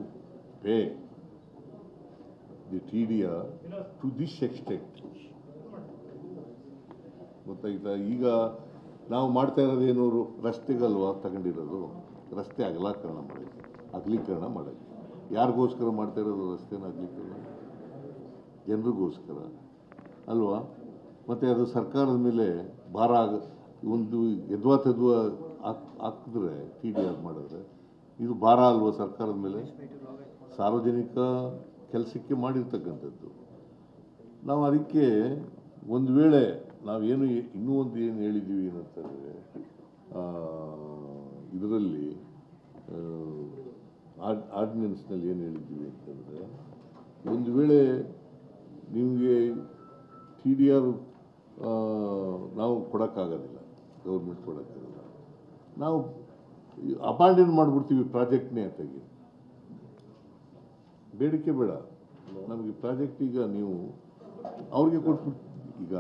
pay the TDR to this extent. ಗೊತ್ತಾಯ್ತಾ? ಈಗ ನಾವು ಮಾಡ್ತಾ ಇರೋದೇನು, ರಸ್ತೆಗಲ್ವಾ ತಗೊಂಡಿರೋದು, ರಸ್ತೆ ಅಗಲೀಕರಣ ಮಾಡೋಕ್ಕೆ. ಯಾರಿಗೋಸ್ಕರ ಮಾಡ್ತಾ ಇರೋದು ರಸ್ತೆನ ಅಗಲೀಕರಣ? ಜನರಿಗೋಸ್ಕರ ಅಲ್ವಾ? ಮತ್ತು ಅದು ಸರ್ಕಾರದ ಮೇಲೆ ಭಾರ ಒಂದು ಎದ್ವಾ ಹಾಕಿದ್ರೆ TDR ಮಾಡಿದ್ರೆ ಇದು ಭಾರ ಅಲ್ವಾ ಸರ್ಕಾರದ ಮೇಲೆ? ಸಾರ್ವಜನಿಕ ಕೆಲಸಕ್ಕೆ ಮಾಡಿರ್ತಕ್ಕಂಥದ್ದು. ನಾವು ಅದಕ್ಕೆ ಒಂದು ವೇಳೆ ನಾವೇನು ಇನ್ನೂ ಒಂದು ಏನು ಹೇಳಿದ್ದೀವಿ ಏನಂತಂದರೆ, ಇದರಲ್ಲಿ ಆರ್ಡಿನೆನ್ಸ್ನಲ್ಲಿ ಏನು ಹೇಳಿದ್ದೀವಿ ಅಂತಂದರೆ, ಒಂದು ವೇಳೆ ನಿಮಗೆ TDR ನಾವು ಕೊಡೋಕ್ಕಾಗೋದಿಲ್ಲ, ಗೌರ್ಮೆಂಟ್ ಕೊಡೋಕ್ಕಾಗಲ್ಲ, ನಾವು ಅಪಾಂಡನ್ ಮಾಡಿಬಿಡ್ತೀವಿ ಪ್ರಾಜೆಕ್ಟ್ನೇ ಅಂತಾಗಿ. ಬೇಡಿಕೆ ಬೇಡ ನಮಗೆ ಪ್ರಾಜೆಕ್ಟ್. ಈಗ ನೀವು ಅವ್ರಿಗೆ ಕೊಟ್ಬಿಟ್ಟು ಈಗ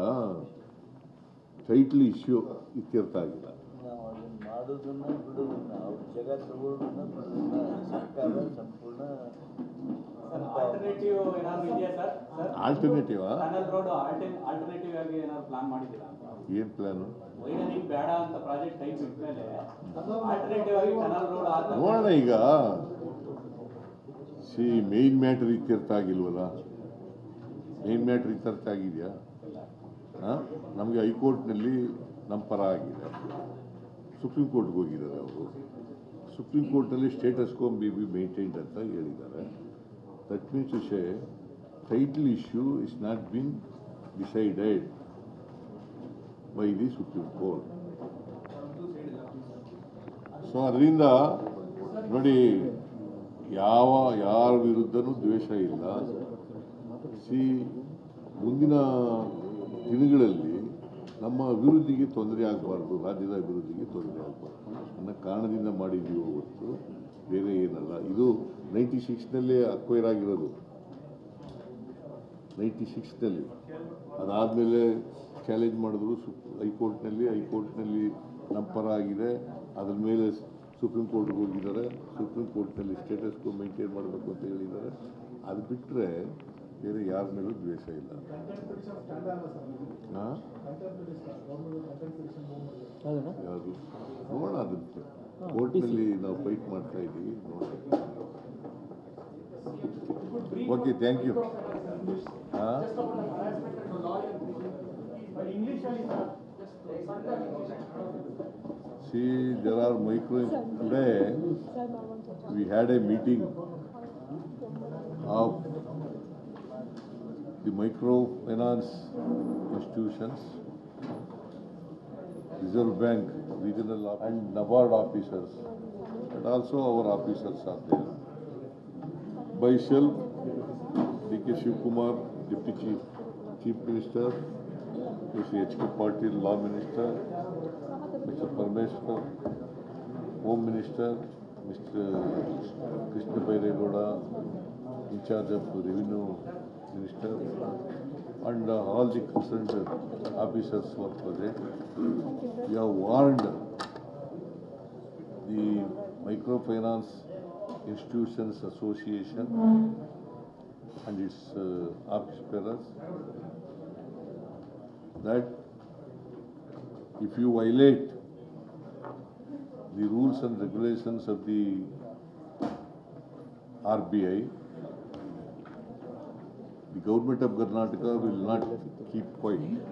ಟೈಟ್ಲ್ ಇಶ್ಯೂ ಇತ್ಯರ್ಥ ಆಗಿಲ್ಲ.
ನಾವು ಅದನ್ನು ಮಾಡೋದನ್ನ ಬಿಡೋದನ್ನ ಅವ್ರ ಜಾಗ ತಗೊಳ್ಳೋದನ್ನ ಬಿಡೋದನ್ನ ಸರ್ಕಾರ ಸಂಪೂರ್ಣ
ಆಲ್ಟರ್ನೇಟಿವ್ ಏನಾದ್ರು ಇದೆಯಾ sir?
Alternative
tunnel road alternative ಆಗಿ ಏನಾದ್ರು ಪ್ಲಾನ್ ಮಾಡಿದ್ದೀರಾ ಅಂತ?
ಏನು ಪ್ಲಾನು?
ವೈಡನಿಂಗ್ ಬೇಡ ಅಂತ ಪ್ರಾಜೆಕ್ಟ್ ಟೈಪ್ ಇಟ್ಮೇಲೆ ಆಲ್ಟರ್ನೇಟಿವ್ ಆಗಿ ಟನಲ್ ರೋಡ್
ನೋಡೋಣ. ಈಗ ಮೇನ್ ಮ್ಯಾಟ್ರ್ ಇತ್ಯರ್ಥ ಆಗಿಲ್ವಲ್ಲ? ಮೇನ್ ಮ್ಯಾಟ್ರ್ ಇತ್ಯರ್ಥ ಆಗಿದೆಯಾ? ನಮಗೆ ಹೈಕೋರ್ಟ್ನಲ್ಲಿ ನಮ್ಮ ಪರ ಆಗಿದೆ, ಸುಪ್ರೀಂ ಕೋರ್ಟ್ಗೆ ಹೋಗಿದ್ದಾರೆ ಅವರು. ಸುಪ್ರೀಂ ಕೋರ್ಟ್ನಲ್ಲಿ ಸ್ಟೇಟಸ್ ಕೋ ಬಿ ಮೇಂಟೈನ್ಡ್ ಅಂತ ಹೇಳಿದ್ದಾರೆ. That means to say title issue is not been decided by the supreme court. So ಅದರಿಂದ ನೋಡಿ, ಯಾರ ವಿರುದ್ಧನೂ ದ್ವೇಷ ಇಲ್ಲ. ಮುಂದಿನ ದಿನಗಳಲ್ಲಿ ನಮ್ಮ ಅಭಿವೃದ್ಧಿಗೆ ತೊಂದರೆ ಆಗಬಾರ್ದು, ರಾಜ್ಯದ ಅಭಿವೃದ್ಧಿಗೆ ತೊಂದರೆ ಆಗಬಾರ್ದು ಅನ್ನೋ ಕಾರಣದಿಂದ ಮಾಡಿದ್ದೀವಿ ಹೊರತು ಬೇರೆ ಏನಲ್ಲ. ಇದು 96ನಲ್ಲಿ ಅಕ್ವೈರ್ ಆಗಿರೋದು, 96ನಲ್ಲಿ. ಅದಾದಮೇಲೆ ಚಾಲೆಂಜ್ ಮಾಡಿದ್ರು ಹೈಕೋರ್ಟ್ನಲ್ಲಿ ನಮ್ಮ ಪರ ಆಗಿದೆ. ಅದ್ರ ಮೇಲೆ ಸುಪ್ರೀಂ ಕೋರ್ಟ್ಗೆ ಹೋಗಿದ್ದಾರೆ. ಸುಪ್ರೀಂ ಕೋರ್ಟ್ನಲ್ಲಿ ಸ್ಟೇಟಸ್ ಕೋ ಮೇಂಟೈನ್ ಮಾಡಬೇಕು ಅಂತ ಹೇಳಿದ್ದಾರೆ. ಅದು ಬಿಟ್ಟರೆ ಬೇರೆ ಯಾರ ಮೇಲೂ ದ್ವೇಷ ಇಲ್ಲ. ಯಾವುದು ನೋಡೋಣ, ಅದಕ್ಕೆ ಕೋರ್ಟ್ನಲ್ಲಿ ನಾವು ಫೈಟ್ ಮಾಡ್ತಾ ಇದ್ದೀವಿ, ನೋಡೋಣ. Okay, thank you. See, there are today we had a meeting of the microfinance institutions, Reserve Bank, regional and NABARD officers, and also our officers are there. Myself, D.K. Shivkumar, Deputy Chief Minister, Mr. H.K. Patil, Law Minister, Mr. Parmeshwar, Home Minister, Mr. Krishna Bairegoda, in charge of Revenue Minister, and all the concerned officers were present. We have warned the Microfinance Institutions Association and its office bearers that if you violate the rules and regulations of the RBI, the government of Karnataka will not keep quiet.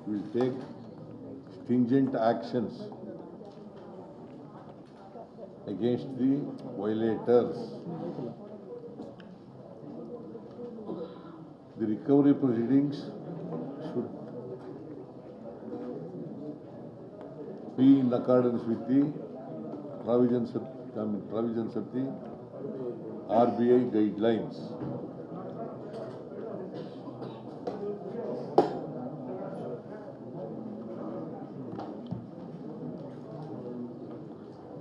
Will take stringent actions against the violators. The recovery proceedings should be in accordance with the provisions of the RBI guidelines.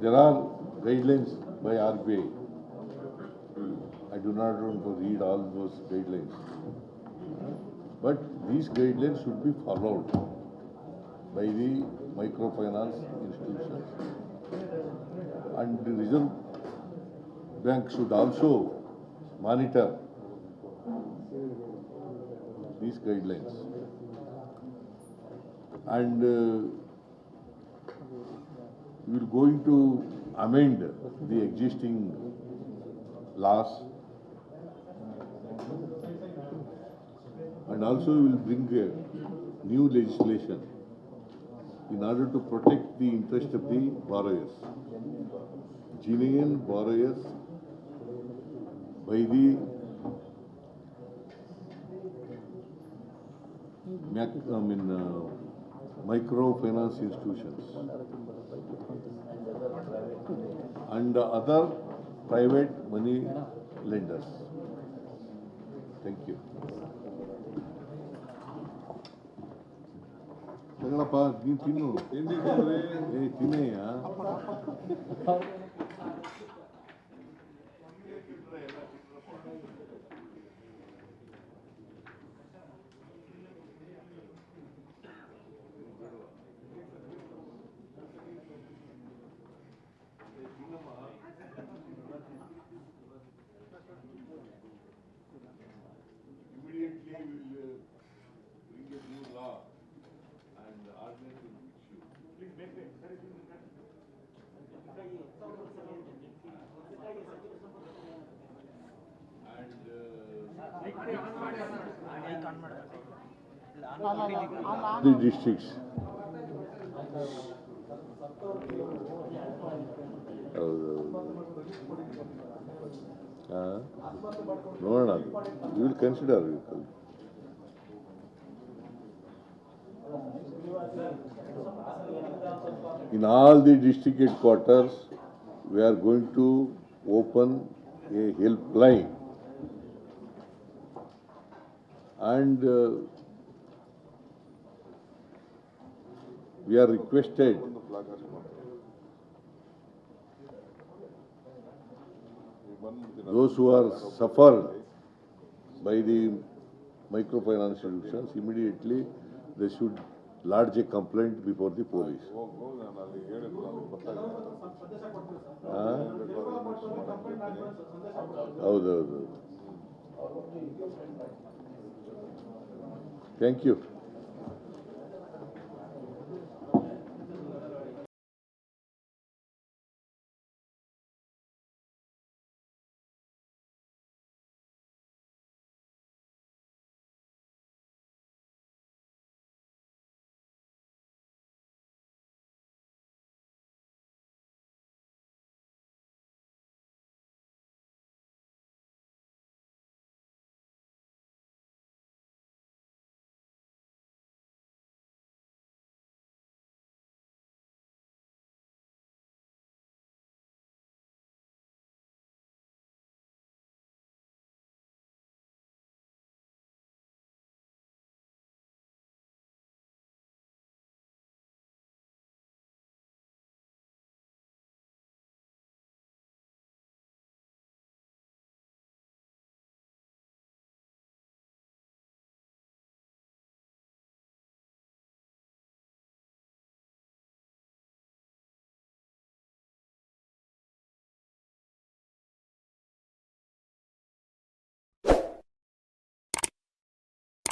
There are guidelines by RBI. I do not want to read all those guidelines, but these guidelines should be followed by the microfinance institutions, and the Reserve Bank should also monitor these guidelines. And we will going to amend the existing laws, and also we will bring new legislation in order to protect the interest of the borrowers, genuine borrowers, by the microfinance institutions and other private money lenders. Thank you. ತಗೊಳಪ್ಪ ನೀನು ತಿನ್ನು ತಿನ್ನಯ್ಯ. Immediately we will bring a new law and ordinance will issue. Please make it. And the districts. ನೋಡೋಣ, we will consider. In all the district headquarters, we are going to open a helpline, and we are requested those who are suffered by the microfinance institutions, immediately they should lodge a complaint before the police. ಹೌದೌದು. Thank you.